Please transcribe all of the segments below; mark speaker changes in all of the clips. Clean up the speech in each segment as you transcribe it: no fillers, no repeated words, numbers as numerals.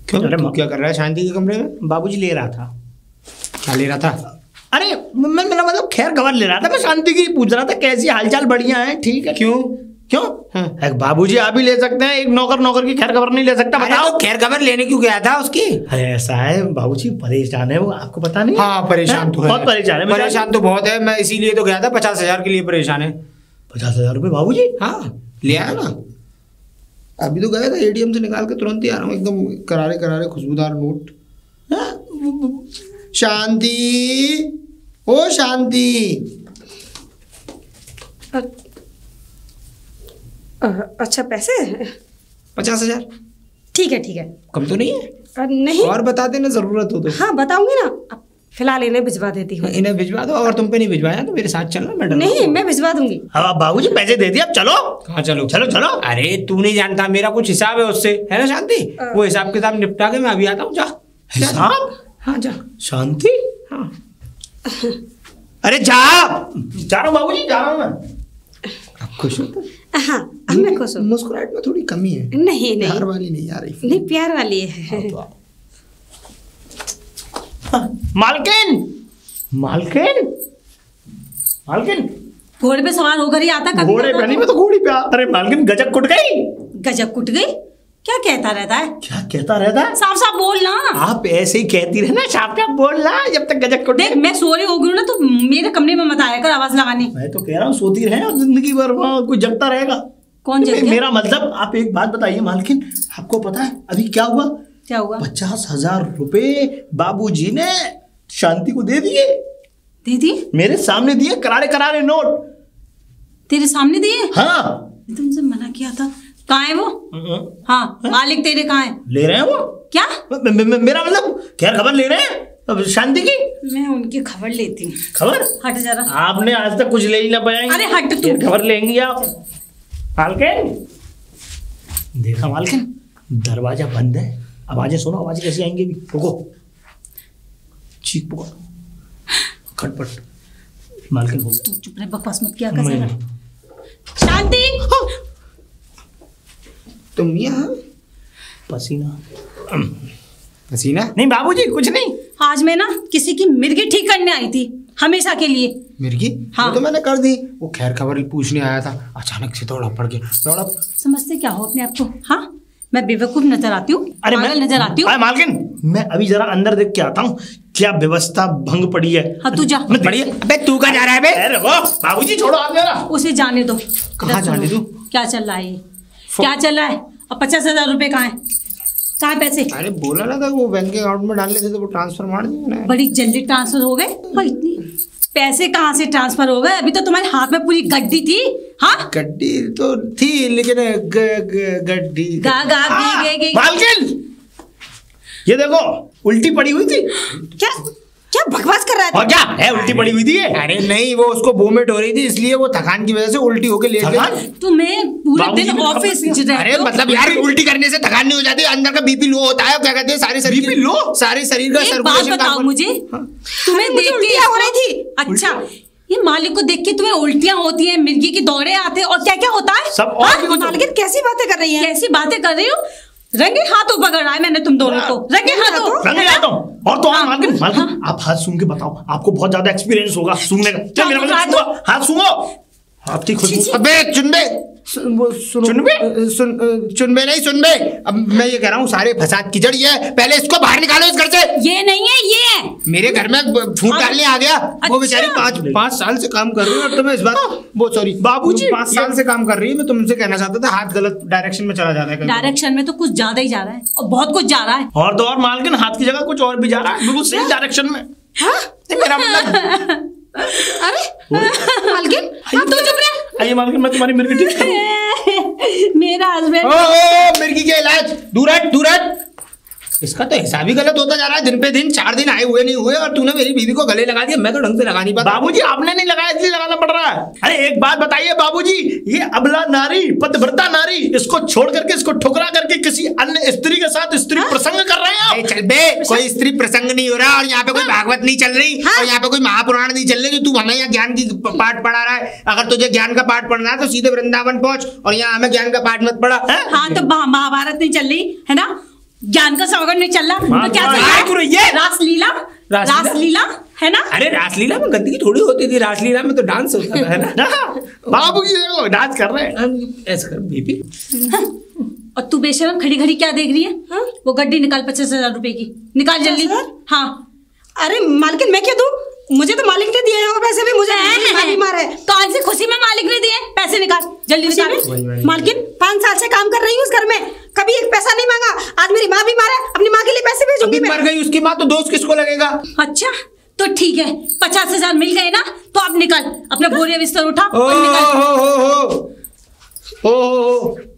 Speaker 1: क्यों? अरे क्या कर रहा है शांति के कमरे में?
Speaker 2: बाबूजी ले रहा था।
Speaker 1: क्या ले रहा था?
Speaker 2: अरे मेरा मतलब खैर खबर ले रहा था, मैं शांति की पूछ रहा था कैसी हालचाल, बढ़िया है, ठीक है।
Speaker 1: क्यों?
Speaker 2: क्यों? हाँ। बाबूजी आप ही ले सकते हैं, एक नौकर की खैर खबर नहीं ले सकता? बताओ।
Speaker 1: तो खैर खबर लेने क्यों गया था उसकी?
Speaker 2: ऐसा है बाबूजी, परेशान है वो, आपको पता नहीं?
Speaker 1: हाँ परेशान तो है,
Speaker 2: बहुत परेशान है।
Speaker 1: परेशान तो बहुत है, मैं इसीलिए तो गया था। 50,000 के लिए परेशान है।
Speaker 2: 50,000 रुपये बाबूजी?
Speaker 1: हाँ ले आया ना, अभी तो गया था एटीएम से निकाल के तुरंत ही आ रहा हूँ, एकदम करारे करारे खुशबूदार नोट। शांति, ओ शांति।
Speaker 3: अच्छा पैसे?
Speaker 1: 50,000।
Speaker 3: ठीक है ठीक है।
Speaker 1: कम तो नहीं है?
Speaker 3: नहीं।
Speaker 1: और बता देना जरूरत हो तो।
Speaker 3: हाँ बताऊंगी ना, अब फिलहाल इन्हें भिजवा देती हूँ।
Speaker 1: इन्हें भिजवा दो, और तुम पे नहीं भिजवाया तो मेरे साथ चलना मैडम।
Speaker 3: नहीं मैं भिजवा दूंगी।
Speaker 2: अब बाबूजी पैसे दे दिए, अब चलो।
Speaker 1: कहाँ चलो?
Speaker 2: चलो चलो।
Speaker 1: अरे तू नहीं जानता, मेरा कुछ हिसाब है उससे, है ना शांति? वो हिसाब किताब निपटा के मैं अभी आता हूँ। जा।
Speaker 2: हिसाब?
Speaker 1: हाँ जा।
Speaker 2: शांति?
Speaker 1: हाँ।
Speaker 2: अरे जा रहा हूँ बाबूजी, जा रहा हूँ मैं।
Speaker 1: आप खुश हो तो?
Speaker 3: हाँ अब मैं खुश हूँ।
Speaker 1: मुस्कुराहट में थोड़ी कमी है।
Speaker 3: नहीं नहीं
Speaker 1: प्यार वाली नहीं आ रही।
Speaker 3: नहीं प्यार वाली है।
Speaker 2: मालकिन, मालकिन, मालकिन।
Speaker 3: घोड़े पे सवार होकर ही आता कभी?
Speaker 2: घोड़े पे नहीं, मैं तो घोड़ी पे। अरे मालकिन गजब कुट गई।
Speaker 3: गजब कुट गई? क्या कहता रहता है?
Speaker 2: क्या कहता रहता है?
Speaker 3: साफ साफ बोल ना।
Speaker 2: आप ऐसे ही कहती रहना, साफ साफ बोलना, जब तक गजब कुट।
Speaker 3: देख मैं सो रही होगी ना तो मेरे कमरे में मत आया कर आवाज लगाने।
Speaker 2: मैं तो कह रहा हूँ सोती रहे और जिंदगी भर वहाँ कोई जगता रहेगा।
Speaker 3: कौन जग गया?
Speaker 2: मेरा मतलब आप एक बात बताइए मालकिन, आपको पता है अभी क्या हुआ?
Speaker 3: क्या हुआ?
Speaker 2: 50,000 रुपए बाबूजी ने शांति को दे दिए।
Speaker 3: दे दिए?
Speaker 2: मेरे सामने दिए, करारे करारे नोट।
Speaker 3: तेरे सामने दिए?
Speaker 2: हाँ।
Speaker 3: तुमसे मना किया था। कहाँ है वो? हाँ मालिक तेरे कहाँ है?
Speaker 2: ले रहे हैं वो।
Speaker 3: क्या?
Speaker 2: मेरा मतलब खैर खबर ले रहे हैं अब शांति की।
Speaker 3: मैं उनकी खबर लेती हूँ।
Speaker 2: खबर?
Speaker 3: हट जरा।
Speaker 2: आपने आज तक कुछ ले ही ना पाया।
Speaker 3: अरे हट तू।
Speaker 2: खबर लेंगी आप? मालकिन देखा मालकिन, दरवाजा बंद है, आवाजें सुनो, आवाजें कैसी आएंगी अभी? रुको, चीख पुकार, खटपट। मालकिन हो गया।
Speaker 3: चुप रहे, बकवास मत किया कर। शांति।
Speaker 1: तुम यहाँ?
Speaker 2: पसीना।
Speaker 1: पसीना?
Speaker 2: नहीं बाबूजी कुछ नहीं।
Speaker 3: आज मैं ना किसी की मिर्गी ठीक करने आई थी, हमेशा के लिए।
Speaker 1: मिर्गी?
Speaker 3: हाँ।
Speaker 1: वो तो मैंने कर दी। वो खैर खबर पूछने आया था, अचानक से दौड़ा पड़ गया। दौड़ा।
Speaker 3: समझते क्या हो अपने आप को? हाँ मैं बेवकूफ नजर आती हूँ?
Speaker 2: अरे मैं
Speaker 3: नजर आती हूँ?
Speaker 2: मालकिन मैं अभी जरा अंदर देख के आता हूँ, क्या व्यवस्था भंग पड़ी है।
Speaker 3: हाँ तू जा।
Speaker 1: बढ़िया। अबे तू कहाँ जा रहा है बे?
Speaker 2: अरे वो बाबूजी छोड़ो आप मेरा।
Speaker 3: उसे जाने दो।
Speaker 1: कहाँ जाने दूं?
Speaker 3: क्या चल रहा है? क्या चल रहा है? अब 50,000 रुपए कहाँ है? कहाँ है पैसे?
Speaker 1: अरे बोला ना था वो बैंक अकाउंट में डालने थे तो वो ट्रांसफर मार दिया ना।
Speaker 3: बड़ी जल्दी ट्रांसफर हो गए? इतनी पैसे कहाँ से ट्रांसफर हो गए? अभी तो तुम्हारे हाथ में पूरी गड्डी थी। हाँ
Speaker 1: गड्डी तो थी लेकिन गड्डी
Speaker 2: मालकिन ये देखो उल्टी पड़ी हुई थी।
Speaker 3: क्या क्या बकवास कर रहा है?
Speaker 2: और क्या है, उल्टी पड़ी हुई थी ये?
Speaker 1: अरे नहीं, वो उसको वोमिट हो रही थी इसलिए वो थकान की वजह से उल्टी होके लेट गया।
Speaker 3: तुम्हें पूरे दिन ऑफिस
Speaker 1: अरे मतलब यार उल्टी करने से थकान नहीं हो जाती, अंदर का बीपी लो होता है, क्या कहते हैं सारे शरीर
Speaker 2: बीपी लो,
Speaker 1: सारे शरीर का
Speaker 3: सर्कुलेशन। बात बताओ मुझे, तुम्हें देख के हो रही थी? अच्छा ये मालिक को देख के तुम्हें उल्टियां होती हैं, मिर्गी के दौरे आते हैं और क्या क्या होता है
Speaker 2: सब? और
Speaker 3: मालिक कैसी बातें कर रही है? कैसी बातें कर रही हो? रंगे हाथों पकड़ रहा है मैंने तुम दोनों को। रंगे हाथों।
Speaker 2: और तो मालकिन आप हाथ सूंघ के बताओ, आपको बहुत ज्यादा एक्सपीरियंस होगा सूंघने का। मेरा मतलब हाथ सूंघो, हाथ की खुशबू।
Speaker 1: अबे चुनबे चुनबे नहीं सुनबे। अब मैं ये कह रहा हूँ सारे फसाद की जड़ ये है, पहले इसको बाहर निकालो इस घर से।
Speaker 3: ये नहीं है, ये है। मेरे
Speaker 1: घर में फूट डालने आ गया। वो बेचारी 5 साल से काम कर रही है और तुम्हें इस बात वो सॉरी बाबूजी 5 साल से काम कर रही है। मैं तुमसे कहना चाहता था हाथ गलत डायरेक्शन में चला जा रहा है।
Speaker 3: डायरेक्शन में तो कुछ ज्यादा ही जा रहा है और बहुत कुछ जा रहा है।
Speaker 2: और तो और मालकिन हाथ की जगह कुछ और भी जा रहा है, बिल्कुल सही डायरेक्शन में।
Speaker 1: मेरा मतलब
Speaker 3: अरे मालकिन तू चुप रह।
Speaker 2: आइए मालकिन मैं तुम्हारी मिर्गी ठीक करूं।
Speaker 3: मेरा हस्बैंड
Speaker 1: मिर्गी के इलाज दूर हट। इसका तो हिसाब ही गलत होता जा रहा है, दिन पे दिन 4 दिन आए हुए नहीं हुए और तूने मेरी बीवी को गले लगा दिया। मैं तो ढंग से लगा नहीं पाता।
Speaker 2: बाबूजी आपने नहीं लगाया इसलिए लगाना पड़ रहा है। अरे एक बात बताइए बाबूजी, ये अबला नारी, पतिव्रता नारी, इसको छोड़ करके, इसको ठुकरा करके किसी अन्य स्त्री के साथ स्त्री प्रसंग कर रहे हैं आप?
Speaker 1: चल बे, कोई स्त्री प्रसंग नहीं हो रहा और यहाँ पे कोई भागवत नहीं चल रही और यहाँ पे कोई महापुराण नहीं चल रही जो तू हमें यहाँ ज्ञान की पाठ पढ़ा रहा है। अगर तुझे ज्ञान का पाठ पढ़ना है तो सीधे वृंदावन पहुंच और यहाँ हमें ज्ञान का पाठ मत पढ़ा।
Speaker 3: हाँ तो महाभारत नहीं चल रही है ना? ज्ञान का सागर नहीं चल रहा तो क्या चल रहा है? रासलीला, रासलीला है ना?
Speaker 1: अरे रासलीला में गंदगी थोड़ी होती थी, रासलीला में तो डांस होता था, है ना? बाबू जी देखो डांस कर रहे हैं, ऐसा कर बेबी।
Speaker 3: और तू बेशरम खड़ी खड़ी क्या देख रही है? वो गड्डी निकाल 50,000 रुपए की, निकाल जल्दी। हाँ।
Speaker 4: अरे मालकिन मैं क्या दूं? मुझे तो मालिक ने दिए हैं और पैसे भी मुझे बीमार है।
Speaker 3: कौन सी खुशी में मालिक ने दिए? पैसे निकाल जल्दी निकाल।
Speaker 4: मालकिन 5 साल से काम कर रही हूँ उस घर में, कभी एक पैसा नहीं मांगा। आज मेरी माँ बीमार है, अपनी माँ के लिए पैसे भेजूंगी मैं।
Speaker 1: मर गई उसकी माँ तो दोस्त किसको लगेगा?
Speaker 3: अच्छा तो ठीक है, 50,000 मिल गए ना, तो अब निकल अपने बोरिया बिस्तर उठा और निकल।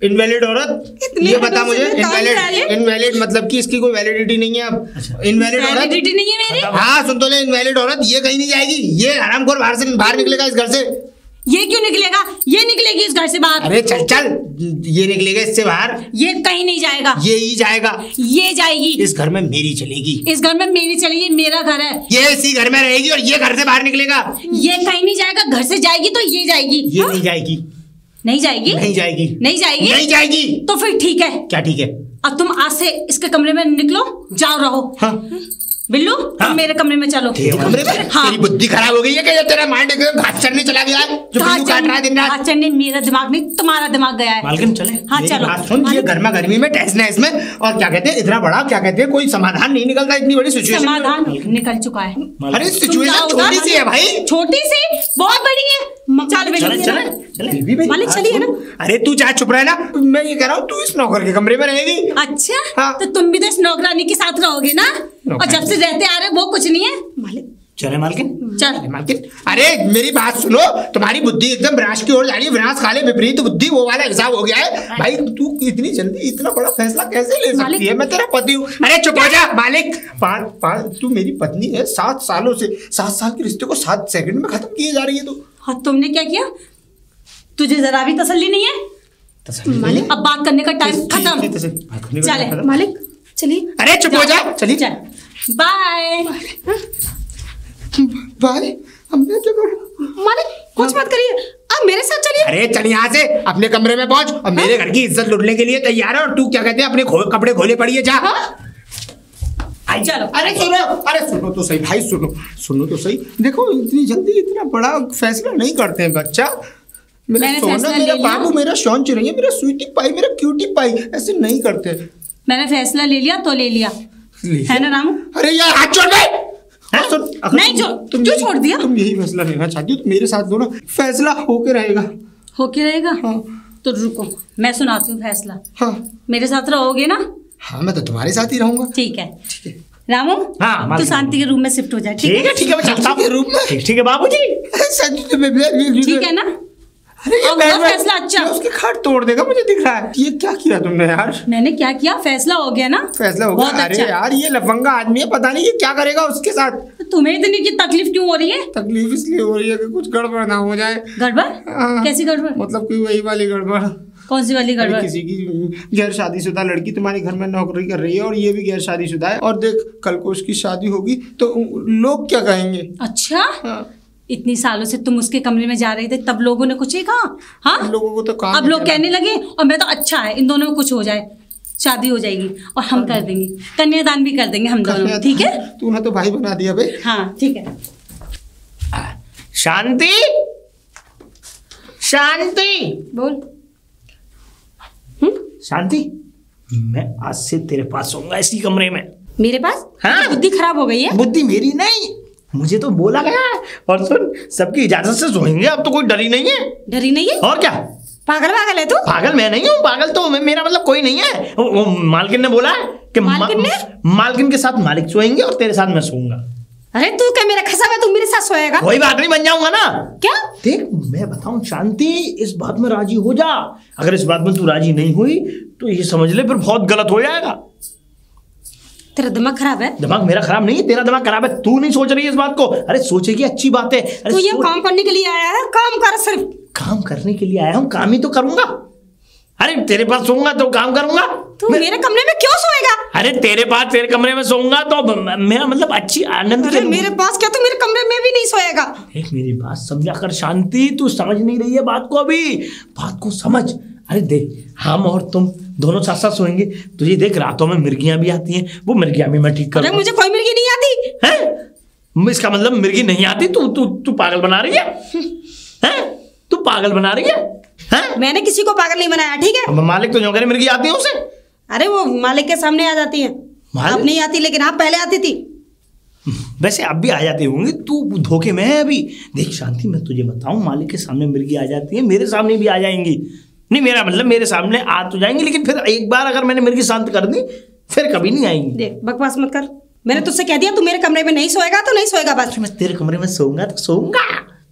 Speaker 1: इनवैलिड औरत, ये बता मुझे, इनवैलिड मतलब कि इसकी कोई वैलिडिटी नहीं है अब। इनवैलिड औरत
Speaker 3: वैलिडिटी नहीं है मेरी।
Speaker 1: हाँ सुन तो ले, इनवैलिड औरत ये कहीं नहीं जाएगी, ये हरामखोर बाहर निकलेगा इस घर से।
Speaker 3: ये क्यों निकलेगा? ये निकलेगी इस घर से बाहर।
Speaker 1: अरे चल चल, ये निकलेगा इससे बाहर।
Speaker 3: ये कहीं नहीं जाएगा,
Speaker 1: ये ही जाएगा।
Speaker 3: ये जाएगी।
Speaker 1: इस घर में मेरी चलेगी,
Speaker 3: इस घर में मेरी चलेगी, मेरा घर है।
Speaker 1: ये इसी घर में रहेगी और ये घर से बाहर निकलेगा।
Speaker 3: ये कहीं नहीं जाएगा, घर से जाएगी तो ये जाएगी।
Speaker 1: ये नहीं जाएगी,
Speaker 3: नहीं जाएगी,
Speaker 1: नहीं जाएगी,
Speaker 3: नहीं जाएगी,
Speaker 1: नहीं जाएगी।
Speaker 3: तो फिर ठीक है।
Speaker 1: क्या ठीक है?
Speaker 3: अब तुम आज से इसके कमरे में निकलो, जाओ रहो।
Speaker 1: हाँ।
Speaker 3: बिल्लू
Speaker 1: हाँ।
Speaker 3: तुम मेरे कमरे में चलो।
Speaker 1: कमरे में?
Speaker 3: हाँ।
Speaker 1: तेरी बुद्धि खराब हो गई है क्या? तेरा माइंड एकदम घास चढ़ने चला गया है, जो बिल्लू काट रहा है दिन रात।
Speaker 3: घास चढ़ने मेरा दिमाग नहीं, तुम्हारा दिमाग गया है।
Speaker 1: मालकिन चले।
Speaker 3: हाँ चलो।
Speaker 1: सुन, ये गर्मा गर्मी में टहसना है इसमें, और क्या कहते हैं इतना बड़ा, क्या कहते हैं, कोई समाधान नहीं निकलता इतनी बड़ी सिचुएशन।
Speaker 3: समाधान निकल चुका है।
Speaker 1: अरे सिचुएशन छोटी सी है भाई,
Speaker 3: छोटी सी बहुत बड़ी है। चल
Speaker 4: मालिक चलिए ना।
Speaker 1: अरे तू चाहे चुप रहे ना, मैं ये कह रहा हूँ तू इस नौकर के कमरे में रहेगी।
Speaker 3: अच्छा
Speaker 1: हाँ।
Speaker 3: तो तुम भी तो इस नौकरानी के साथ रहोगे ना, और जब से रहते आ रहे वो कुछ नहीं है।
Speaker 4: मालिक
Speaker 1: चले मालकिन,
Speaker 3: चल
Speaker 1: मालकिन। अरे मेरी बात सुनो, तुम्हारी बुद्धि एकदम विनाश की ओर जा रही है, विनाश काले विपरीत बुद्धि वो वाला हिसाब हो गया है भाई। तू इतनी जल्दी इतना बड़ा फैसला कैसे ले सकती है? मैं तेरा पति हूँ। अरे चुप हो जा मालिक। तू मेरी पत्नी है, 7 सालों से, 7 साल के रिश्ते को 7 सेकंड में खत्म किए जा रही है तू।
Speaker 3: हाँ तुमने क्या किया? तुझे जरा भी तसल्ली नहीं है?
Speaker 4: मालिक
Speaker 3: अब बात करने का टाइम खत्म। चले
Speaker 4: मालिक चलिए।
Speaker 1: अरे चुप हो जा, चलिए।
Speaker 3: चल बाय
Speaker 1: बाय। अब मैं क्या करूं?
Speaker 4: मालिक कुछ मत करिए, आप मेरे साथ चलिए।
Speaker 1: अरे चल यहाँ से, अपने कमरे में पहुंच, और मेरे घर की इज्जत लुटने के लिए तैयार है, और तू क्या कहते हैं अपने कपड़े खोले पड़ी है, जा।
Speaker 3: चलो।
Speaker 1: अरे सुनो तो सही भाई, सुनो तो सही। देखो इतनी जल्दी इतना बड़ा फैसला नहीं करते हैं बच्चा। मेरा सोना, मेरा बाबू, मेरा शौन चिरैया, मेरा स्वीटी पाई, मेरा क्यूटी पाई, ऐसे नहीं करते।
Speaker 3: मैंने फैसला ले लिया तो ले लिया है ना रामू?
Speaker 1: अरे यार हाथ छोड़ दे।
Speaker 3: नहीं तुम छोड़ दिया।
Speaker 1: तुम यही फैसला लेना चाहती हो तो मेरे साथ दो ना, फैसला होके रहेगा।
Speaker 3: होके रहेगा?
Speaker 1: हाँ।
Speaker 3: तो रुको मैं सुनाती हूँ फैसला।
Speaker 1: हाँ।
Speaker 3: मेरे साथ रहोगे ना?
Speaker 1: हाँ मैं तो तुम्हारे साथ ही रहूंगा।
Speaker 3: ठीक है रामू।
Speaker 2: हाँ,
Speaker 3: तू शांति के रूम में शिफ्ट हो जाए।
Speaker 2: ठीक है मैं चलता हूँ रूम में। ठीक है बाबूजी।
Speaker 3: ठीक है ना?
Speaker 1: अरे ये
Speaker 3: फैसला अच्छा,
Speaker 1: उसकी खाट तोड़ देगा मुझे दिख रहा है। ये क्या किया तुमने यार?
Speaker 3: मैंने क्या किया? फैसला हो गया ना?
Speaker 1: फैसला हो गया। अरे यार ये लफंगा आदमी है, पता नहीं ये क्या करेगा उसके साथ।
Speaker 3: तुम्हें इतनी की तकलीफ क्यों हो रही है?
Speaker 1: तकलीफ इसलिए हो रही है कि कुछ गड़बड़ ना हो जाए।
Speaker 3: गड़बड़?
Speaker 1: हाँ।
Speaker 3: कैसी गड़बड़?
Speaker 1: मतलब कोई वही वाली गड़बड़।
Speaker 3: कौन सी वाली गड़बड़?
Speaker 1: किसी की गैर शादीशुदा लड़की तुम्हारे घर में नौकरी कर रही है, और ये भी गैर शादीशुदा है, और देख कल को उसकी शादी होगी तो लोग क्या कहेंगे?
Speaker 3: अच्छा।
Speaker 1: हाँ।
Speaker 3: इतनी सालों से तुम उसके कमरे में जा रहे थे, तब लोगों ने कुछ ही कहा? हाँ
Speaker 1: लोगों को तो काम,
Speaker 3: अब लोग कहने लगे, और मैं तो अच्छा है इन दोनों में कुछ हो जाए, शादी हो जाएगी और हम कर देंगे, कन्यादान भी कर देंगे हम दोनों। ठीक है?
Speaker 1: तूने तो भाई बना दिया भाई।
Speaker 3: हाँ ठीक है।
Speaker 2: शांति, शांति,
Speaker 3: बोल।
Speaker 2: शांति, मैं आज से तेरे पास सोऊंगा इसी कमरे में।
Speaker 4: मेरे पास?
Speaker 2: हाँ।
Speaker 4: बुद्धि खराब हो गई है।
Speaker 2: बुद्धि मेरी नहीं, मुझे तो बोला गया है। और सुन, सबकी इजाजत से सोएंगे, अब तो कोई डर ही नहीं है।
Speaker 4: डर ही नहीं है?
Speaker 2: और क्या?
Speaker 4: पागल है तू?
Speaker 2: पागल मैं नहीं हूँ, पागल तो मेरा मतलब कोई नहीं है। वो मालकिन ने बोला है कि मालकिन के साथ मालिक सोएंगे और तेरे साथ मैं सोऊंगा।
Speaker 4: अरे तू क्या मेरा खसा है, तू मेरे साथ सोएगा?
Speaker 2: वही बात नहीं, बन जाऊंगा ना।
Speaker 4: क्या?
Speaker 2: देख मैं बताऊं शांति, इस बात में राजी हो जा। अगर इस बात में तू राजी नहीं हुई तो ये समझ ले फिर बहुत गलत हो जाएगा।
Speaker 4: तेरा दिमाग खराब है?
Speaker 2: दिमाग मेरा खराब नहीं है, तेरा दिमाग खराब है। तू नहीं सोच रही है इस बात को। अरे सोचेगी अच्छी बात है।
Speaker 4: तू ये काम करने के लिए आया है? काम कर, सिर्फ
Speaker 2: काम करने के लिए आया हूँ, काम ही तो करूंगा। अरे तेरे पास सोऊंगा तो काम करूंगा।
Speaker 4: तू मेरे कमरे में क्यों सोएगा?
Speaker 2: अरे तेरे पास, तेरे कमरे में सोऊंगा तो मेरा मतलब अच्छी आनंद।
Speaker 4: अरे मेरे पास क्या, तू मेरे कमरे में भी नहीं सोएगा?
Speaker 2: एक मेरी बात समझा कर शांति, तू समझ नहीं रही है बात को। अभी बात को समझ। अरे देख, हम और तुम दोनों साथ साथ सोएंगे। तुझे देख, रातों में मिर्गियां भी आती हैं, वो मिर्गियां भी मैं ठीक कर।
Speaker 4: मुझे कोई मिर्गी नहीं आती
Speaker 2: है। इसका मतलब मिर्गी नहीं आती? तू पागल बना रही है? तू पागल बना रही है?
Speaker 4: मैंने किसी को पागल नहीं बनाया, ठीक है?
Speaker 2: मालिक तो जो कह रहे मिर्गी आती है उसे।
Speaker 4: अरे वो मालिक के सामने आ जाती है, अब नहीं आती, लेकिन आप पहले आती थी।
Speaker 2: वैसे अब भी आ जाती होंगी, तू धोखे में है अभी। देख शांति, मैं तुझे बताऊं, मालिक के सामने मिर्गी आ जाती है, मेरे सामने भी आ जाएंगी। नहीं, मेरा मतलब मेरे सामने आ तो जाएंगी, लेकिन फिर एक बार अगर मैंने मिर्गी शांत कर दी फिर कभी नहीं आएंगी।
Speaker 4: देख बकवास मत कर, मैंने तुझसे कह दिया तू मेरे कमरे में नहीं सोएगा तो नहीं सोएगा बस।
Speaker 2: मैं तेरे कमरे में सोऊंगा तो सोऊंगा,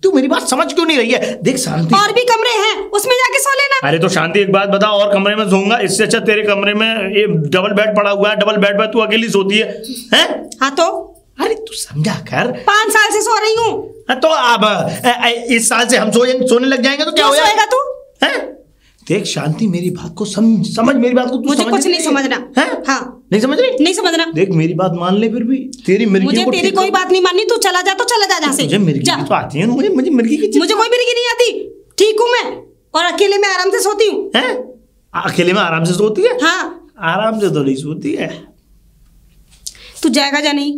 Speaker 2: तू मेरी बात समझ क्यों नहीं रही है? देख शांति,
Speaker 4: और भी कमरे हैं, उसमें जाके सो लेना।
Speaker 2: अरे तो शांति एक बात बता, और कमरे में सोऊंगा? इससे अच्छा तेरे कमरे में ये डबल बेड पड़ा हुआ है, डबल बेड पे तू अकेली सोती है?
Speaker 4: हाँ तो
Speaker 2: अरे तू समझा कर,
Speaker 4: 5 साल से सो रही हूँ।
Speaker 2: तो अब इस साल से हम सोने लग जाएंगे तो क्या होगा
Speaker 4: तू?
Speaker 2: देख शांति, मेरी बात को समझ मेरी बात को।
Speaker 4: मुझे कुछ नहीं समझना है? हाँ,
Speaker 2: नहीं समझ रही?
Speaker 4: नहीं समझना।
Speaker 2: देख मेरी बात मान ले, फिर भी तेरी मिर्गी
Speaker 4: मुझे तेरी कोई बात नहीं माननी, तू चला जा तो चला जा जहाँ से।
Speaker 2: मुझे मिर्गी तो आती है, मुझे मिर्गी की,
Speaker 4: मुझे कोई मिर्गी नहीं आती, ठीक हूँ मैं, और अकेले में आराम से सोती हूँ।
Speaker 2: अकेले में आराम से सोती है?
Speaker 4: हाँ,
Speaker 2: आराम से तो नहीं सोती है।
Speaker 4: तू जाएगा या नहीं?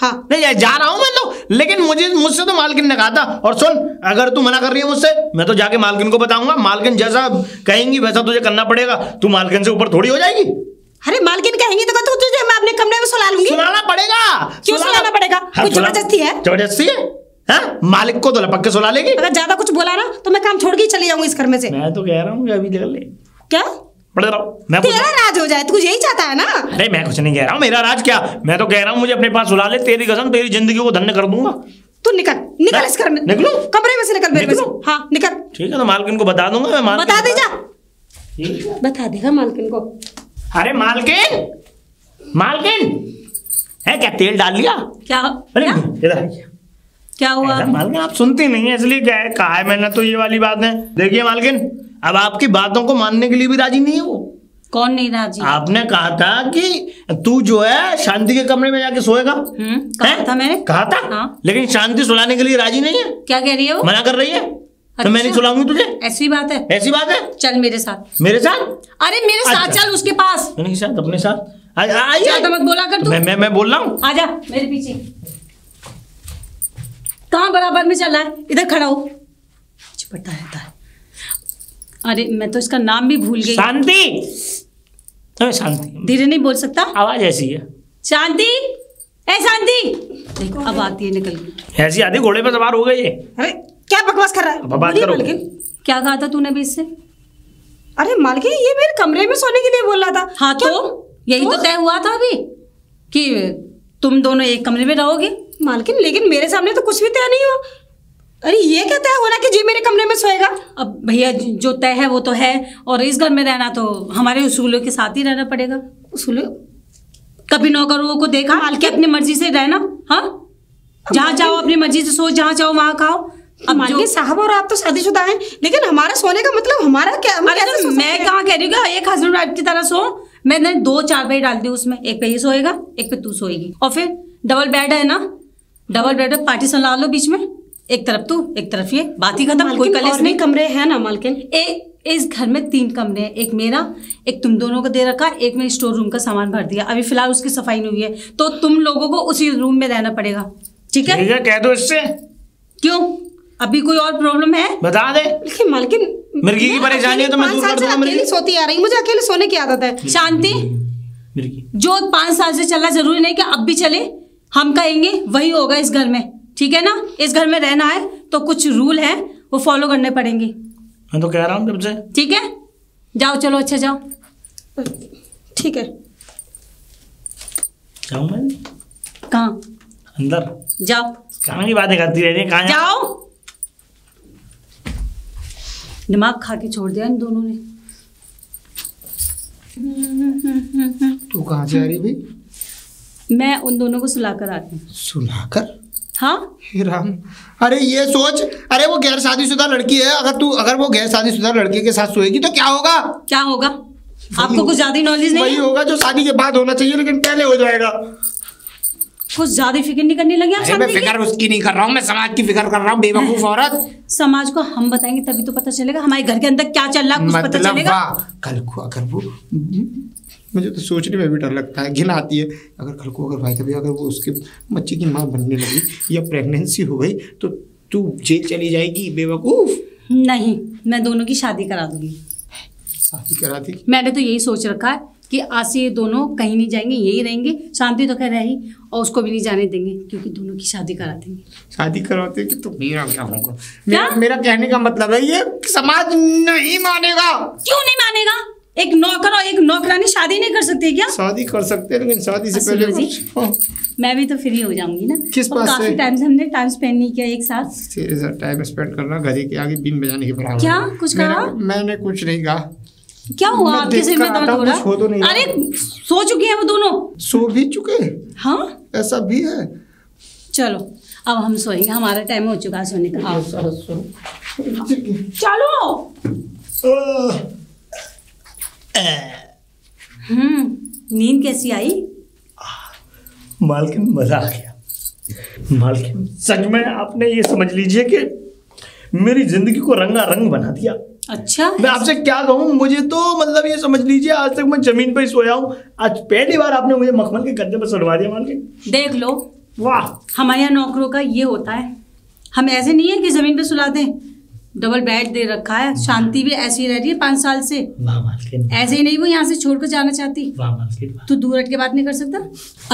Speaker 4: हाँ,
Speaker 2: नहीं जा रहा हूँ मैं तो, लेकिन मुझसे तो मालकिन ने कहा था। और सुन, अगर तू मना कर रही है मुझसे, मैं तो जाके मालकिन को बताऊंगा। मालकिन जैसा कहेंगी वैसा तुझे करना पड़ेगा, तू मालकिन से ऊपर थोड़ी हो जाएगी।
Speaker 4: अरे मालकिन कहेंगी तो तुझे मैं अपने कमरे में सुला लूंगी।
Speaker 2: सुलाना पड़ेगा।
Speaker 4: क्यों सुलाना पड़ेगा? कुछ जबरदस्ती है?
Speaker 2: जबरदस्ती है? मालिक को तो लपक के सुला लेगी।
Speaker 4: अगर ज्यादा कुछ बोला ना तो मैं काम छोड़ के चली जाऊंगी इस घर में से।
Speaker 2: मैं तो कह रहा हूँ अभी ले।
Speaker 4: क्या
Speaker 2: पढ़ रहा हूँ मैं?
Speaker 4: तेरा राज हो जाए, तू यही चाहता है ना?
Speaker 2: अरे मैं कुछ नहीं कह रहा हूँ, मेरा राज क्या, मैं तो कह रहा हूँ मुझे अपने पास सुला ले, तेरी कसम तेरी जिंदगी को धन्य कर दूंगा।
Speaker 4: तू निकल इस घर में।
Speaker 2: निकलूं?
Speaker 4: कमरे में से निकल, मेरे में से। हाँ निकल।
Speaker 2: ठीक है, तो मालकिन को बता दूंगा मैं।
Speaker 4: बता दे जा, बता देगा मालकिन को।
Speaker 2: अरे मालकिन है क्या, तेल डाल लिया
Speaker 3: क्या?
Speaker 2: अरे इधर
Speaker 3: क्या हुआ?
Speaker 2: मालकिन आप सुनती नहीं है, इसलिए क्या है, कहा है मैंने तो ये वाली बात है। देखिए मालकिन, अब आपकी बातों को मानने के लिए भी राजी नहीं है वो।
Speaker 3: कौन नहीं राजी?
Speaker 2: आपने कहा था कि तू जो है शांति के कमरे में जाके सोएगा।
Speaker 3: कहा था मैंने,
Speaker 2: कहा था।
Speaker 3: हाँ।
Speaker 2: लेकिन शांति सुलाने के लिए राजी नहीं है।
Speaker 3: क्या कह रही है वो?
Speaker 2: मना कर रही है। तो मैं नहीं सुलाऊंगी तुझे।
Speaker 3: ऐसी बात है?
Speaker 2: ऐसी बात है।
Speaker 3: चल मेरे साथ।
Speaker 2: मेरे साथ?
Speaker 3: अरे मेरे साथ चल, उसके पास।
Speaker 2: मेरे साथ? अपने साथ? आइए।
Speaker 3: मत बोला कर तू।
Speaker 2: मैं बोल रहा हूँ।
Speaker 3: आजा मेरे पीछे। कहाँ बराबर में चल रहा है? इधर खड़ा हो। चिपटता रहता है। अरे मैं तो इसका नाम भी भूल गई।
Speaker 2: शांति।
Speaker 3: धीरे नहीं बोल सकता?
Speaker 2: आवाज ऐसी है।
Speaker 3: शांति, ए शांति। देखो अब आती है, निकल गई।
Speaker 2: ऐसी आती, घोड़े पे सवार हो गई है।
Speaker 4: अरे क्या बकवास कर रहा है?
Speaker 2: बात करो।
Speaker 3: क्या कहा था तूने भी इससे?
Speaker 4: अरे मालकिन, ये मेरे कमरे में सोने के लिए बोल रहा था।
Speaker 3: हाँ तो यही तो तय हुआ था अभी कि तुम दोनों एक कमरे में रहोगे।
Speaker 4: मालकिन लेकिन मेरे सामने तो कुछ भी तय नहीं हुआ। अरे ये क्या तय हो रहा कि जी मेरे कमरे में सोएगा?
Speaker 3: अब भैया जो तय है वो तो है, और इस घर में रहना तो हमारे उसूलों के साथ ही रहना पड़ेगा।
Speaker 4: उसूलों?
Speaker 3: कभी नौकरों को देखा कि अपनी मर्जी से रहना? हाँ, जहाँ चाहो अपनी मर्जी से सो, जहाँ चाहो वहाँ खाओ।
Speaker 4: अब मालकिन साहब और आप तो शादीशुदा हैं, लेकिन हमारा सोने का मतलब हमारा क्या?
Speaker 3: अरे मैं कहाँ कह रही हूँ एक हस्बैंड वाइफ की तरह सो। मैंने 2 चारपाई डाल दी उसमें, एक पे ये सोएगा, एक पे तू सोएगी, और फिर डबल बेड है ना, डबल बेड है, पार्टीशन ला लो बीच में, एक तरफ तू एक तरफ ये, बात ही खत्म। कोई कलेश नहीं।
Speaker 4: कमरे हैं ना मालकिन?
Speaker 3: इस घर में 3 कमरे हैं, एक मेरा, एक तुम दोनों को दे रखा, एक में स्टोर रूम का सामान भर दिया। अभी फिलहाल उसकी सफाई नहीं हुई है, तो तुम लोगों को उसी रूम में रहना पड़ेगा। ठीक है?
Speaker 2: कह दो इससे।
Speaker 3: क्यों, अभी कोई और प्रॉब्लम है?
Speaker 2: बता दे।
Speaker 4: लेकिन मालकिन
Speaker 2: मिर्गी की परेशानी है तो मैं दूर कर दूंगा।
Speaker 4: अकेली सोती आ रही, मुझे अकेले सोने की आदत है।
Speaker 3: शांति, जो 5 साल से चला जरूरी नहीं कि अब भी चले। हम कहेंगे वही होगा इस घर में, ठीक है ना? इस घर में रहना है तो कुछ रूल है वो फॉलो करने पड़ेंगे।
Speaker 2: मैं तो कह रहा हूँ तुमसे।
Speaker 3: ठीक है, जाओ, चलो अच्छा जाओ।
Speaker 4: ठीक है,
Speaker 2: जाऊँ मैं?
Speaker 3: कहाँ?
Speaker 2: अंदर
Speaker 3: जाओ।
Speaker 2: कहाँ की बातें करती रह रही है? कहाँ
Speaker 3: जाओ। दिमाग खा के छोड़ दिया इन दोनों ने।
Speaker 1: तू कहाँ से आ रही भाई?
Speaker 3: मैं उन दोनों को सुलाकर आती हूँ।
Speaker 1: सुलाकर?
Speaker 3: हाँ।
Speaker 1: हे राम, अरे ये सोच, अरे वो गैर शादीशुदा लड़की है, अगर वो गैर शादीशुदा लड़के के साथ सोएगी तो क्या होगा?
Speaker 3: क्या होगा? आपको कुछ ज्यादा नॉलेज नहीं
Speaker 1: वही
Speaker 3: है?
Speaker 1: होगा जो शादी के बाद होना चाहिए, लेकिन पहले हो जाएगा।
Speaker 3: कुछ ज्यादा फिक्र नहीं करने लगे आप
Speaker 1: अरे मैं
Speaker 3: शांति की?
Speaker 1: फिक्र उसकी नहीं कर रहा हूँ, मैं समाज की फिक्र कर रहा हूँ, बेवकूफ औरत।
Speaker 3: समाज को हम बताएंगे तभी तो पता चलेगा हमारे घर के अंदर क्या चल रहा है, कुछ पता
Speaker 1: मतलब
Speaker 3: चलेगा।
Speaker 1: वाह, कल को अगर वो, मुझे तो सोचने में भी डर लगता है, घिन आती है। अगर कल को अगर भाई कभी अगर वो उसके बच्चे की माँ बनने लगी या प्रेगनेंसी हो गई तो तू जेल चली जाएगी बेवकूफ।
Speaker 3: नहीं, मैं दोनों की शादी करा दूंगी।
Speaker 1: शादी करा दी?
Speaker 3: मैंने तो यही सोच रखा है कि आज से ये दोनों कहीं नहीं जाएंगे, यही रहेंगे। शांति तो खैर रही, और उसको भी नहीं जाने देंगे क्योंकि दोनों की शादी करा देंगे।
Speaker 1: शादी करवाते कि तो मेरा क्या होगा?
Speaker 3: क्या?
Speaker 1: मेरा कहने का मतलब है ये समाज नहीं मानेगा।
Speaker 3: क्यों नहीं मानेगा? एक नौकर और एक नौकरानी शादी नहीं कर सकते क्या?
Speaker 1: शादी कर सकते हैं लेकिन शादी से
Speaker 3: असली
Speaker 1: पहले
Speaker 3: जी।
Speaker 1: कुछ
Speaker 3: मैं भी तो फ्री हो जाऊंगी ना।
Speaker 1: किस
Speaker 3: और
Speaker 1: बात
Speaker 3: काफी
Speaker 1: से?
Speaker 3: टाइम से हमने टाइम स्पेंड नहीं किया एक साथ।
Speaker 1: सीरियस टाइम स्पेंड करना घड़ी के आगे बीन बजाने के बराबर।
Speaker 3: क्या? कुछ कहा?
Speaker 1: मैंने कुछ नहीं कहा।
Speaker 3: क्या हुआ?
Speaker 1: मैं
Speaker 3: आपके
Speaker 1: देख
Speaker 3: सिर में
Speaker 1: कर
Speaker 3: दर्द
Speaker 1: आता
Speaker 3: हो
Speaker 1: हूँ,
Speaker 3: रहा
Speaker 1: कुछ हो तो नहीं रहा।
Speaker 3: अरे सो चुके हैं वो दोनों।
Speaker 1: सो भी चुके?
Speaker 3: हाँ
Speaker 1: ऐसा भी है?
Speaker 3: चलो अब हम सोएंगे, हमारा टाइम हो चुका है सोने का। आओ चलो। नींद कैसी आई?
Speaker 2: मालकिन मजा आ गया। मालकिन सच में आपने ये समझ लीजिए कि मेरी जिंदगी को रंगारंग बना दिया।
Speaker 3: अच्छा,
Speaker 2: मैं आपसे क्या कहूँ, मुझे तो मतलब ये समझ लीजिए आज तक मैं जमीन पर ही सोया हूँ, आज पहली बार आपने मुझे मखमल के गद्दे पर सुलवा दिया मालकिन।
Speaker 3: देख लो,
Speaker 2: वाह।
Speaker 3: हमारे यहाँ नौकरों का ये होता है, हम ऐसे नहीं है कि जमीन पे सुला दें, डबल बेड दे रखा है। शांति भी ऐसी रह रही है 5 साल से।
Speaker 2: वाह मालकिन।
Speaker 3: ऐसे ही नहीं वो यहाँ से छोड़कर जाना चाहती।
Speaker 2: वाह मालकिन।
Speaker 3: तू दूर हट के बात नहीं कर सकता?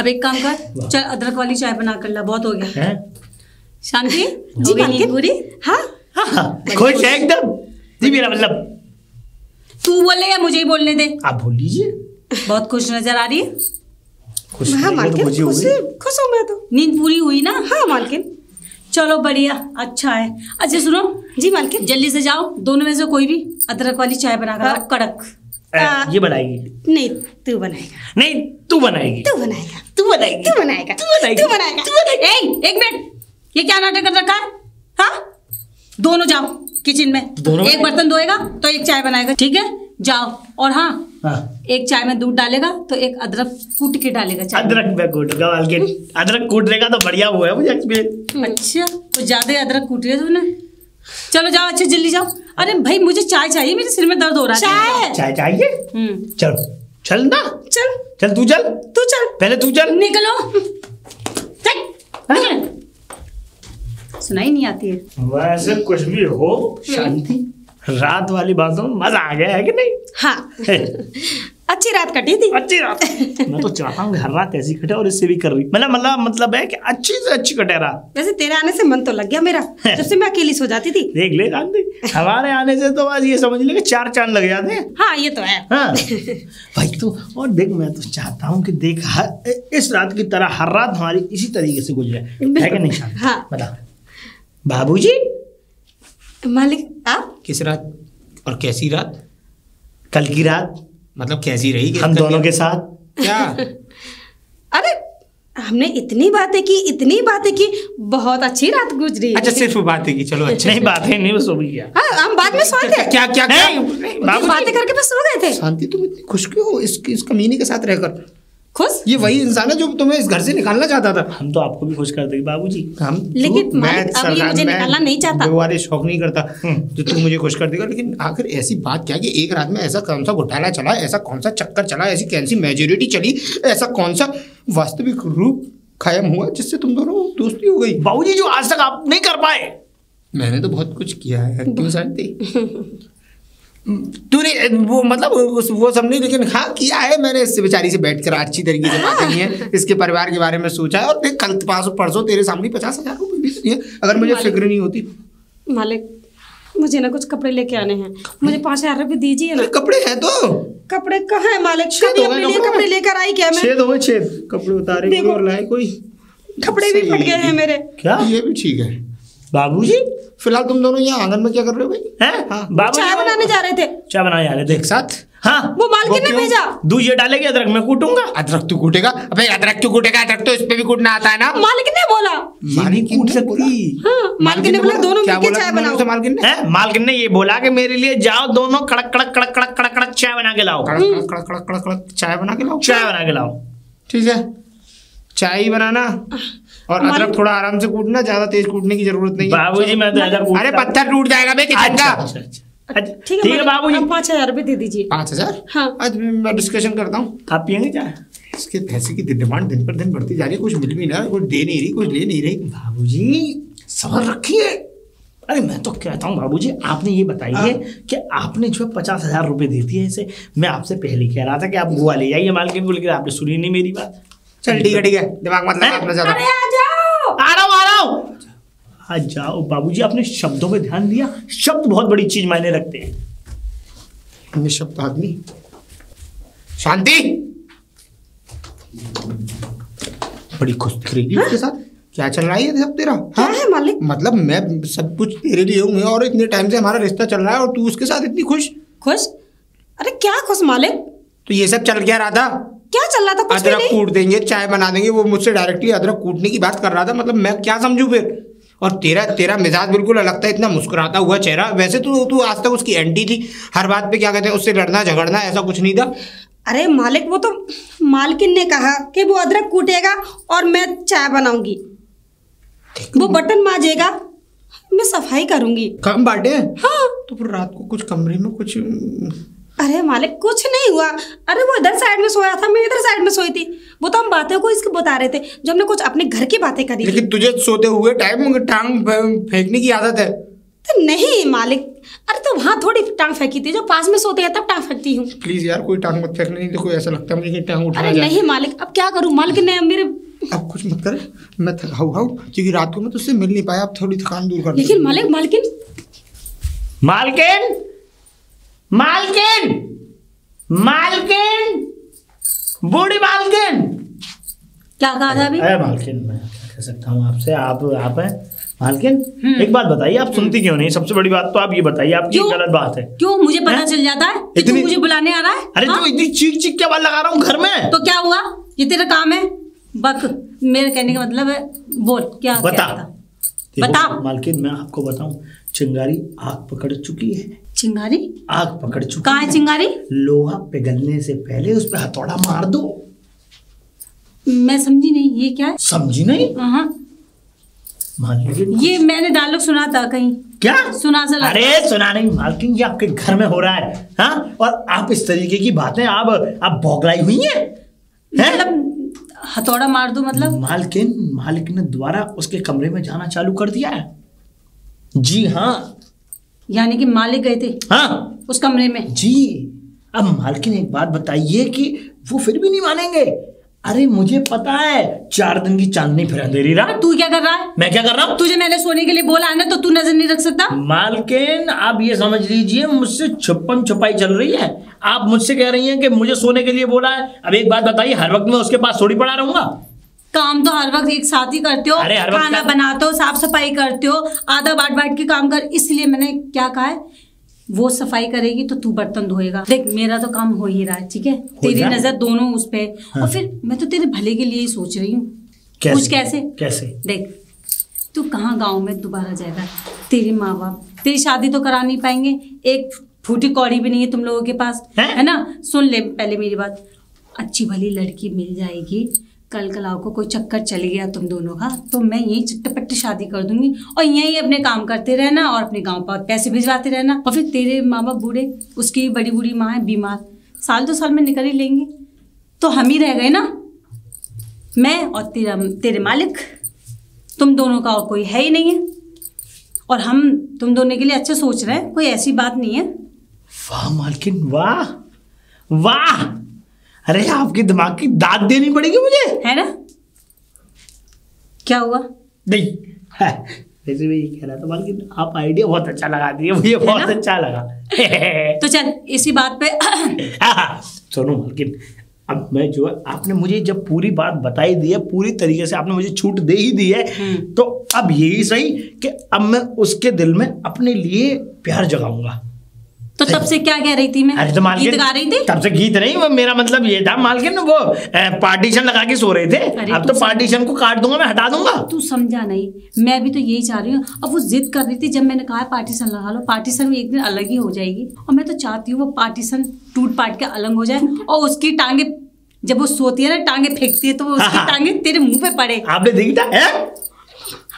Speaker 3: अब एक काम कर, चल अदरक वाली चाय बना कर ला, बहुत हो गया।
Speaker 2: हैं?
Speaker 3: शांति
Speaker 4: जी
Speaker 3: हो गई नींद
Speaker 4: मालकिन।
Speaker 3: पूरी?
Speaker 4: हाँ
Speaker 2: हाँ, खुश है एकदम जी। मेरा मतलब
Speaker 3: तू बोले या मुझे ही बोलने दे?
Speaker 2: आप बोल लीजिए।
Speaker 3: बहुत खुश नजर आ रही है।
Speaker 2: खुश
Speaker 4: हाँ
Speaker 2: नहीं है तो
Speaker 4: मालकिन,
Speaker 2: मुझे हो
Speaker 4: खुश
Speaker 2: गई।
Speaker 4: खुश हूँ मैं तो।
Speaker 3: नींद पूरी हुई ना?
Speaker 4: हाँ मालकिन।
Speaker 3: चलो बढ़िया, अच्छा है। अच्छा सुनो
Speaker 4: जी मालकिन।
Speaker 3: जल्दी से जाओ, दोनों में से कोई भी अदरक वाली चाय बना कर लाओ, कड़क।
Speaker 2: ये बनाएगी?
Speaker 4: नहीं तू बनाएगा।
Speaker 2: नहीं तू बनाएगी।
Speaker 4: तू बनाएगा।
Speaker 2: तू बनाएगी।
Speaker 4: तू बनाएगा।
Speaker 2: तू बनाएगी।
Speaker 4: तू बनाएगा।
Speaker 3: एक मिनट, ये क्या नाटक कर रखा है? हाँ, दोनों जाओ किचन में।
Speaker 2: दोनों
Speaker 3: एक बर्तन धोएगा तो एक चाय बनाएगा, ठीक है? जाओ। और हाँ,
Speaker 2: हाँ।
Speaker 3: एक चाय में दूध डालेगा तो एक अदरक कूट के डालेगा चाय में।
Speaker 2: अदरक में कूटेगा मालकिन। अदरक कूट देगा तो बढ़िया हुआ है मुझे एक्सपीरियंस।
Speaker 3: अच्छा, तो ज्यादा अदरक कूट रही है तूने। चलो जाओ, अच्छा जल्दी जाओ। अरे भाई मुझे चाय चाहिए, मेरे सिर में दर्द हो रहा है।
Speaker 4: चाय।
Speaker 2: चाय चाहिए? चल चल ना,
Speaker 4: चल
Speaker 2: चल तू चल,
Speaker 4: तू चल।
Speaker 2: पहले तू चल।
Speaker 3: निकलो, चल, निकल। सुनाई नहीं आती है।
Speaker 2: वैसे कुछ भी हो शांति, रात वाली बातों में मजा आ गया है कि नहीं?
Speaker 4: हाँ अच्छी रात कटी थी।
Speaker 2: अच्छी रात। मैं तो चाहता हूँ हर रात ऐसी कटे और इससे भी कर रही मतलब है कि अच्छी से अच्छी कटे रात।
Speaker 4: वैसे तेरे आने से मन तो लग गया मेरा, जब से मैं अकेली सो जाती थी।
Speaker 2: देख ले शांति, हमारे आने से तो आज ये समझ ले कि 4 चांद लग जाते हैं।
Speaker 4: हाँ ये तो है।
Speaker 2: हाँ भाई, तो और देख मैं तो चाहता हूँ कि देख इस रात की तरह हर रात हमारी इसी तरीके से गुजरे, है कि नहीं शांति?
Speaker 4: हाँ।
Speaker 2: बता बाबूजी।
Speaker 4: मालिक आप?
Speaker 1: किस रात और कैसी रात?
Speaker 2: कल की रात
Speaker 1: मतलब कैसी रही?
Speaker 2: हम दोनों के साथ।
Speaker 1: क्या?
Speaker 4: अरे हमने इतनी बातें की, बहुत अच्छी रात गुजरी।
Speaker 1: अच्छा सिर्फ बातें की, चलो अच्छा।
Speaker 2: नहीं बातें नहीं, बस सो भी गया।
Speaker 4: हाँ हम बाद में सोए थे।
Speaker 1: क्या क्या क्या?
Speaker 2: बाबूजी।
Speaker 4: बातें करके बस सो गए थे।
Speaker 1: शांति तुम इतनी खुश क्यों हो इस कमीने के साथ रहकर?
Speaker 4: खुश?
Speaker 1: ये वही इंसान है जो तुम्हें इस घर से निकालना चाहता था।
Speaker 2: हम तो आपको भी खुश कर देंगे बाबूजी।
Speaker 1: हम
Speaker 4: लेकिन मालिक, अब ये मुझे निकालना नहीं चाहता।
Speaker 1: वाले शौक नहीं करता जो तू मुझे खुश कर देगा, लेकिन आखिर ऐसी बात क्या कि एक रात में ऐसा कौन सा घोटाला चला, ऐसा कौन सा चक्कर चला, ऐसी कौन सी मेजोरिटी चली, ऐसा कौन सा वास्तविक रूप कायम हुआ जिससे तुम दोनों दोस्ती हो गई?
Speaker 2: बाबूजी जो आज तक आप नहीं कर पाए।
Speaker 1: मैंने तो बहुत कुछ किया है, क्यों शांति? तूने वो मतलब वो सब नहीं, लेकिन हाँ किया है मैंने। इससे बेचारी से बैठकर अच्छी तरीके से बातें की है, इसके परिवार के बारे में सोचा है। और देख कल परसों तेरे सामने 50,000 रुपये भी दिए, अगर मुझे फिक्र नहीं होती।
Speaker 4: मालिक मुझे ना कुछ कपड़े लेके आने हैं, मुझे 5,000 रुपये दीजिए ना।
Speaker 1: कपड़े हैं तो?
Speaker 4: कपड़े कहाँ है मालिक?
Speaker 1: छेद
Speaker 4: कभी
Speaker 1: हो गए
Speaker 4: अपने लिए
Speaker 1: कपड़ों
Speaker 4: कपड़े
Speaker 1: में।
Speaker 4: लेकर आई क्या मैं?
Speaker 1: छेद हो गए, छेद। कपड़े उतारे कोई और लाए कोई?
Speaker 4: कपड़े भी फट गए हैं मेरे।
Speaker 2: क्या?
Speaker 1: ये भी ठीक है।
Speaker 2: बाबूजी
Speaker 1: फिलहाल तुम दोनों यहाँ आंगन में क्या कर रहे हो भाई?
Speaker 2: हैं?
Speaker 1: हाँ।
Speaker 2: बाबूजी
Speaker 4: चाय बनाने जा रहे थे।
Speaker 2: चाय बनाने जा रहे थे
Speaker 1: एक साथ?
Speaker 2: हाँ।
Speaker 4: वो मालकिन ने
Speaker 1: क्यों?
Speaker 4: भेजा।
Speaker 2: दूध ये डालेगी, अदरक मैं कूटूंगा।
Speaker 1: अदरक तू कूटेगा? अबे अदरक क्यों कूटेगा? अदरक तो इस पे भी कूटना आता है ना।
Speaker 4: मालिक ने बोला।
Speaker 2: ये नहीं कूट सकती।
Speaker 4: हाँ मालकिन ने बोला दोनों
Speaker 1: क्या
Speaker 4: मिलके
Speaker 1: बोला
Speaker 4: चाय
Speaker 1: तुमने
Speaker 4: बनाओ।
Speaker 1: उसे मालकिन ने?
Speaker 2: हैं? मालकिन ने ये बोला कि मेरे लिए जाओ दोनों कड़क कड़क कड़क कड़क कड़क कड़क चाय बना के लाओ।
Speaker 1: कड़क कड़क कड़क कड़क कड़क चाय बना के लाओ।
Speaker 2: चाय बना के लाओ।
Speaker 1: ठीक है चाय ही बनाना और अदरक थोड़ा आराम से कूटना, ज्यादा तेज कूटने की जरूरत नहीं है।
Speaker 2: बाबूजी मैं तो
Speaker 1: अरे पत्थर टूट जाएगा बे किचन का।
Speaker 2: अच्छा
Speaker 4: ठीक है
Speaker 2: बाबूजी।
Speaker 4: 5,000 रुपए दे दीजिए।
Speaker 1: 5,000?
Speaker 4: हाँ।
Speaker 1: आज मैं डिस्कशन करता हूँ।
Speaker 2: आप पियेंगे चाय?
Speaker 1: इसके पैसे की डिमांड दिन पर दिन बढ़ती जा रही है, कुछ मिल भी ना, कुछ दे नहीं रही, कुछ ले नहीं रही।
Speaker 2: बाबूजी सबर रखिए। अरे मैं तो कहता हूँ बाबूजी, आपने ये बताइए कि आपने जो 50,000 रुपए दे दिए इसे, मैं आपसे पहले कह रहा था कि आप गोवा ले जाइए मालकिन को, लेकिन आपने सुनी नहीं मेरी बात।
Speaker 1: चल ठीक है, दिमाग मत लगा अपना ज्यादा।
Speaker 4: अरे आ जाओ।
Speaker 2: आ रहा हूँ। आ जाओ बाबूजी, आपने शब्दों पे ध्यान दिया। शब्द बहुत बड़ी चीज मायने रखते हैं।
Speaker 1: निःशब्द आदमी। शांति। बड़ी खुश दिख रही है उसके साथ। क्या चल रहा है ये सब तेरा?
Speaker 4: क्या है मालिक?
Speaker 1: मतलब मैं सब कुछ तेरे लिए हूँ और इतने टाइम से हमारा रिश्ता चल रहा है और तू उसके साथ इतनी खुश?
Speaker 4: खुश? अरे क्या खुश मालिक?
Speaker 1: तो ये सब चल क्या रहा था?
Speaker 4: क्या चल रहा था? कुछ भी
Speaker 1: अदरक
Speaker 4: नहीं।
Speaker 1: कूट देंगे, चाय बना देंगे, वो मुझसे डायरेक्टली अदरक कूटने की बात कर रहा था। मतलब मैं क्या समझूं फिर? और तेरा मिजाज बिल्कुल अलग था, इतना मुस्कुराता हुआ चेहरा। वैसे तू आज तक उसकी एंटी थी, हर बात पे क्या कहते हैं उससे लड़ना झगड़ना, ऐसा कुछ नहीं था।
Speaker 4: अरे मालिक वो तो मालकिन ने कहा कि वो अदरक कूटेगा और मैं चाय बनाऊंगी, वो बर्तन मांजेगा, मैं सफाई करूंगी।
Speaker 1: काम बांटे?
Speaker 4: हाँ।
Speaker 1: तो फिर रात को कुछ कमरे में कुछ?
Speaker 4: अरे मालिक कुछ नहीं हुआ। अरे वो इधर साइड में सोया था, मैं इधर साइड में सोई थी। वो तो हम बातें को इसके बता रहे थे, जो हमने कुछ अपने घर की बातें करी।
Speaker 1: लेकिन तुझे सोते हुए टाइम टांग फेंकने की आदत है?
Speaker 4: तो नहीं मालिक, अरे तो वहाँ थोड़ी टांग फेंकी थी, जो पास में सोते हैं तब टांग फेंकती हूँ।
Speaker 1: प्लीज यार कोई टांग मत फेंकने, नहीं तो कोई ऐसा लगता है मुझे कि टांग उठा
Speaker 4: अरे
Speaker 1: जाए।
Speaker 4: नहीं मालिक, अब क्या करूँ, मालिक ने मेरे।
Speaker 1: अब कुछ मत कर, मैं थका हुआ हूँ क्योंकि रात को मैं तुझसे मिल नहीं पाया। अब थोड़ी थकान दूर कर।
Speaker 4: लेकिन मालिक मालकिन
Speaker 2: मालकिन मालकिन मालकिन बूढ़ी मालकिन।
Speaker 3: क्या कहा था अभी?
Speaker 2: अरे मालकिन मैं क्या कह सकता हूँ आपसे, आप हैं मालकिन। एक बात बताइए, आप सुनती क्यों नहीं? सबसे बड़ी बात तो आप ये बताइए, आपकी गलत बात है।
Speaker 3: क्यों मुझे पता चल जाता है कि तू मुझे बुलाने आ रहा है?
Speaker 2: अरे तो इतनी चीख चीख क्या बात लगा रहा हूँ घर में?
Speaker 3: तो क्या हुआ? ये तेरा काम है? बक मेरे कहने का मतलब है, बोल क्या
Speaker 2: बता।
Speaker 3: बता
Speaker 2: मालकिन मैं आपको बताऊं, चिंगारी आग पकड़ चुकी है।
Speaker 3: चिंगारी
Speaker 2: आग पकड़ चुकी
Speaker 3: कहाँ है चिंगारी?
Speaker 2: लोहा पिघलने से पहले उस पर हथौड़ा मार दो।
Speaker 3: मैं समझी नहीं, ये क्या है?
Speaker 2: समझी नहीं?
Speaker 3: हाँ
Speaker 2: मालकिन
Speaker 3: ये मैंने डायलॉग सुना था कहीं।
Speaker 2: क्या
Speaker 3: सुना सा लगा।
Speaker 2: अरे सुना नहीं मालकिन, ये आपके घर में हो रहा है। हाँ, और आप इस तरीके की बातें आप बौखलाई हुई हैं?
Speaker 3: मतलब हथौड़ा मार दो मतलब?
Speaker 2: मालिक ने दोबारा उसके कमरे में जाना चालू कर दिया है। जी हाँ।
Speaker 3: यानी कि मालिक गए थे
Speaker 2: हाँ
Speaker 3: उस कमरे में?
Speaker 2: जी। अब मालकिन एक बात बताइए कि वो फिर भी नहीं मानेंगे। अरे मुझे पता है 4 दिन की चांदनी फिर अंधेरी रात।
Speaker 3: तू क्या कर रहा है?
Speaker 2: मैं क्या कर रहा हूँ?
Speaker 3: तुझे मैंने सोने के लिए बोला है ना, तो तू नजर नहीं रख सकता?
Speaker 2: मालकिन आप ये समझ लीजिए, मुझसे छुपन छुपाई चल रही है। आप मुझसे कह रही हैं कि मुझे सोने के लिए बोला है। अब एक बात बताइए, हर वक्त मैं उसके पास थोड़ी पड़ा रहूंगा?
Speaker 3: काम तो हर वक्त एक साथ ही करते हो।
Speaker 2: अरे हर वक्त
Speaker 3: खाना बनाते हो, साफ सफाई करते हो, आधा बांट के काम कर। इसलिए मैंने क्या कहा है, वो सफाई करेगी तो तू बर्तन धोएगा। देख मेरा तो काम हो ही रहा है, ठीक है? तेरी नजर दोनों उस पे। हाँ। और फिर मैं तो तेरे भले के लिए ही सोच रही हूँ। कुछ कैसे देख, तू कहाँ गांव में दोबारा जाएगा? तेरे माँ बाप तेरी शादी तो करा नहीं पाएंगे, एक फूटी कौड़ी भी नहीं है तुम लोगों के पास, है ना? सुन ले पहले मेरी बात, अच्छी भली लड़की मिल जाएगी। कल कलाव को कोई चक्कर चल गया तुम दोनों का, तो मैं यही चट्टपट्टी शादी कर दूंगी और यही अपने काम करते रहना और अपने गांव पर पैसे भिजवाते रहना। और फिर तेरे माँ बाप बूढ़े, उसकी बड़ी बूढ़ी माँ है बीमार, साल 2 साल में निकल ही लेंगे, तो हम ही रह गए ना, मैं और तेरे मालिक। तुम दोनों का और कोई है ही नहीं है, और हम तुम दोनों के लिए अच्छा सोच रहे हैं, कोई ऐसी बात नहीं है।
Speaker 2: वाह मालकिन वाह वाह। अरे आपके दिमाग की दाद देनी पड़ेगी मुझे, है
Speaker 3: ना? क्या हुआ?
Speaker 2: नहीं वैसे मैं ये कह रहा था मालकिन, आप आइडिया बहुत अच्छा लगा दिए, मुझे बहुत अच्छा लगा।
Speaker 3: तो चल इसी बात पे
Speaker 2: सुनो मालकिन, अब मैं जो है, आपने मुझे जब पूरी बात बताई दी है, पूरी तरीके से आपने मुझे छूट दे ही दी है, तो अब यही सही कि अब मैं उसके दिल में अपने लिए प्यार जगाऊंगा।
Speaker 3: तो तब से क्या कह रही थी मैं?
Speaker 2: अरे तो मालकिन
Speaker 3: गीत गा रही थी?
Speaker 2: तब से गीत नहीं, वो मेरा मतलब ये था मालकिन, वो पार्टीशन लगा के सो रहे थे। अब तो पार्टीशन को काट दूंगा, मैं हटा दूंगा।
Speaker 3: तू समझा नहीं, मैं भी तो यही चाह रही हूँ। अब वो जिद कर रही थी, जब मैंने कहा पार्टीशन लगा लो, पार्टीशन में एक दिन अलग ही हो जाएगी, और मैं तो चाहती हूँ वो पार्टीशन टूट पाट के अलग हो जाए और उसकी टांगे जब वो सोती है ना टांगे फेंकती है तो वो उसकी टांगे तेरे मुंह पे पड़े।
Speaker 2: आपने देखी था?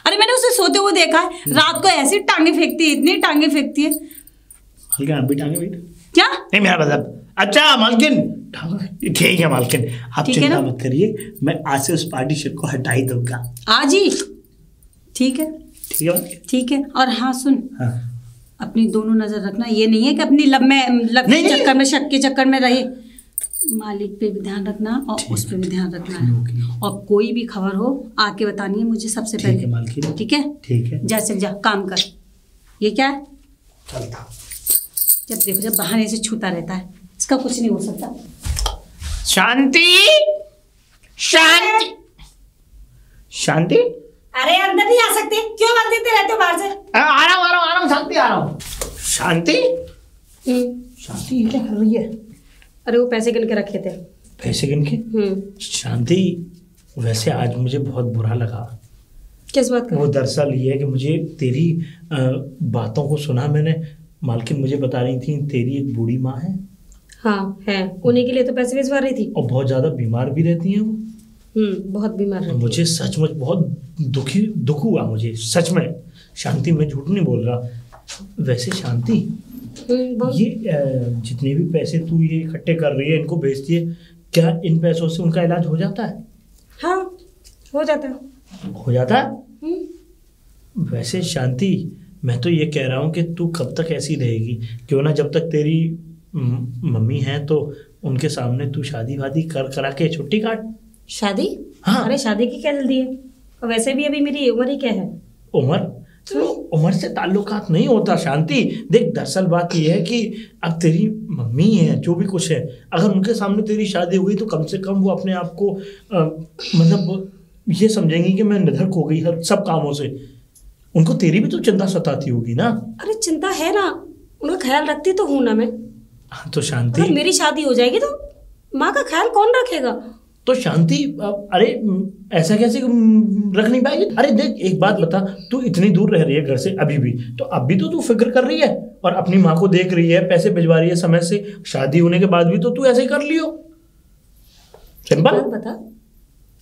Speaker 3: अरे मैंने उसे सोते हुए देखा है, रात को ऐसी टांगे फेंकती है, इतनी टांगे फेंकती है।
Speaker 2: मालकिन आप भी टांगे फेंकते?
Speaker 3: क्या
Speaker 2: नहीं मेरा मतलब, अच्छा मालकिन ठीक है मालकिन, आप चिंता मत करिए, मैं आज से उस पार्टीशन को हटा ही दूंगा।
Speaker 3: आज ही? ठीक है
Speaker 2: ठीक है
Speaker 3: ठीक है। और हाँ सुन,
Speaker 2: हाँ।
Speaker 3: अपनी दोनों नजर रखना, ये नहीं है कि अपनी लब के चक्कर में, शक के चक्कर में रहे। मालिक पे भी ध्यान रखना और उस पे भी ध्यान रखना है, और कोई भी खबर हो आके बतानी है मुझे सबसे पहले।
Speaker 2: ठीक है मालकिन,
Speaker 3: ठीक है
Speaker 2: ठीक है।
Speaker 3: जा चल जा, काम कर। ये क्या है?
Speaker 2: चलता।
Speaker 3: जब देखो जब बहाने से छूता रहता है, इसका कुछ नहीं हो सकता।
Speaker 2: शांति, शांति, शांति।
Speaker 4: अरे अंदर नहीं आ सकते, क्यों आवाज देते रहते हो बाहर से?
Speaker 2: आ रहा हूँ शांति, आ रहा हूँ। शांति, शांति ये क्या कर रही है?
Speaker 4: अरे वो पैसे गिन के रखे थे।
Speaker 2: पैसे गिन के? शांति वैसे आज मुझे बहुत बुरा लगा।
Speaker 4: किस बात का?
Speaker 2: वो दरअसल ये है कि मुझे तेरी बातों को सुना मैंने, मालकिन मुझे बता रही थी तेरी एक बूढ़ी माँ है।
Speaker 4: हाँ है, उन्हीं के लिए तो पैसे भिजवा रही थी।
Speaker 2: और बहुत ज्यादा बीमार भी रहती हैं वो।
Speaker 4: बहुत बीमार रहती है।
Speaker 2: मुझे सचमुच बहुत दुख हुआ मुझे सच में। शांति मैं झूठ नहीं बोल रहा। वैसे शांति ये जितने भी पैसे तू ये इकट्ठे कर रही है, इनको बेचती है, क्या इन पैसों से उनका इलाज हो जाता है?
Speaker 4: हाँ हो जाता है।
Speaker 2: हो जाता है? वैसे शांति मैं तो ये कह रहा हूँ कि तू कब तक ऐसी रहेगी? क्यों ना जब तक तेरी मम्मी है तो उनके सामने तू शादी वादी करा के छुट्टी काट।
Speaker 4: शादी?
Speaker 2: हाँ।
Speaker 4: अरे शादी की क्या जल्दी है? और वैसे भी अभी मेरी उम्र ही क्या है?
Speaker 2: उम्र? तो उम्र से ताल्लुकात नहीं होता शांति। देख दरअसल बात यह है कि अब तेरी मम्मी है, जो भी कुछ है, अगर उनके सामने तेरी शादी हुई तो कम से कम वो अपने आप को मतलब ये समझेंगी कि मैं निधड़क हो गई हर सब कामों से। उनको तेरी भी तो चिंता सताती होगी ना? अरे
Speaker 4: चिंता है ना, उनका ख्याल रखती तो हूँ ना मैं।
Speaker 2: तो शांति
Speaker 4: अगर मेरी शादी हो जाएगी तो माँ का ख्याल कौन रखेगा?
Speaker 2: तो शांति अरे ऐसा कैसे रख नहीं पाएगी? अरे देख एक बात बता, तू इतनी दूर रह रही है घर से अभी भी, तो अभी तो तू फिक्र कर रही है और अपनी माँ को देख रही है, पैसे भिजवा रही है समय से। शादी होने के बाद भी तो तू ऐसे ही कर लियो। सिंपल
Speaker 4: बता,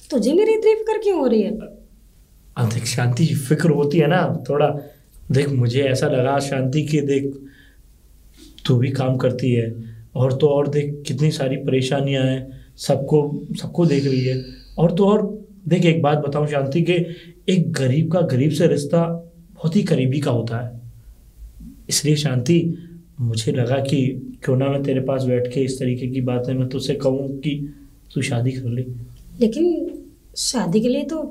Speaker 4: तुझे मेरी इतनी फिक्र क्यों हो रही है?
Speaker 2: देख शांति फिक्र होती है ना थोड़ा। देख मुझे ऐसा लगा शांति कि देख तू भी काम करती है और तो और देख कितनी सारी परेशानियां हैं, सबको देख रही है। और तो और देख एक बात बताऊं शांति के, एक गरीब का गरीब से रिश्ता बहुत ही करीबी का होता है। इसलिए शांति मुझे लगा कि क्यों ना मैं तेरे पास बैठ के इस तरीके की बातें मैं तुझसे कहूँ कि तू शादी कर ले।
Speaker 4: लेकिन शादी के लिए तो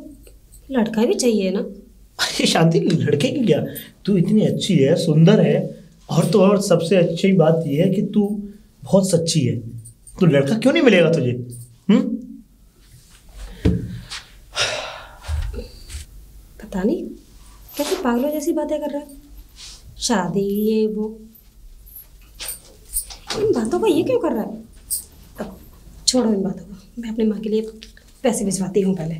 Speaker 4: लड़का भी चाहिए ना?
Speaker 2: अरे शांति लड़के की क्या, तू इतनी अच्छी है, सुंदर है, और तो और सबसे अच्छी बात यह है कि तू बहुत सच्ची है, तो लड़का क्यों नहीं मिलेगा तुझे?
Speaker 4: पता नहीं कैसे पागलों जैसी बातें कर रहा है। शादी ये वो, इन बातों को ये क्यों कर रहा है? अब छोड़ो इन बातों को, मैं अपनी माँ के लिए पैसे भिजवाती हूँ पहले।